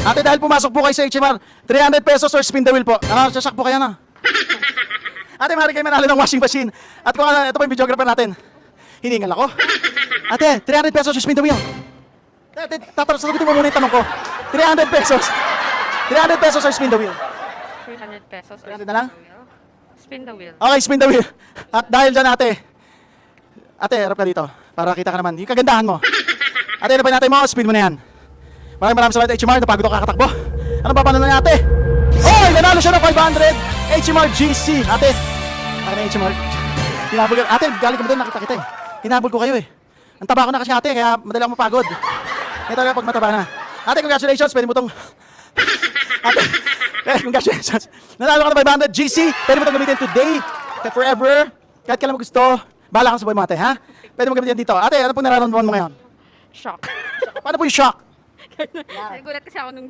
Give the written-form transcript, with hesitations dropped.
Ate, dahil pumasok po kayo sa HMR, 300 pesos or spin the wheel po. Nakasasyak po kayo na. Ate, maaari kayo manalo ng washing machine. At kung ito po yung videographer natin. Hiningal ako. Ate, 300 pesos or spin the wheel. Ate, sagutin mo muna yung tanong ko. 300 pesos. 300 pesos or spin the wheel. 300 pesos. 300 na lang? Spin the wheel. Okay, spin the wheel. At dahil dyan, ate. Ate, harap ka dito. Para kita ka naman. Yung kagandahan mo. Ate, ano pa natin mo? Spin mo na yan. Maraming salamat HMR. Napagod ako kakatakbo. Ano ba paano na ate? Oy! Nanalo siya ng 500 HMR GC. Ate. Ate na HMR. Hinabol ka. Ate, galing ko mo doon. Nakita kita eh. Hinabol ko kayo eh. Ang taba ko na kasi ate. Kaya madali ako mapagod. Kaya talaga pag mataba na. Ate, congratulations. Pwede mo tong... Ate, congratulations. Nanalo ka ng 500 GC. Pwede mo tong gamitin today. Kaya forever. Kahit kailan mo gusto. Bahala ka sa buhay mo ate, ha? Pwede mo gamitin dito. Ate, ano pong nararamdaman mo ngayon? Shock. Paano po yung shock? Nagulat kasi ako nung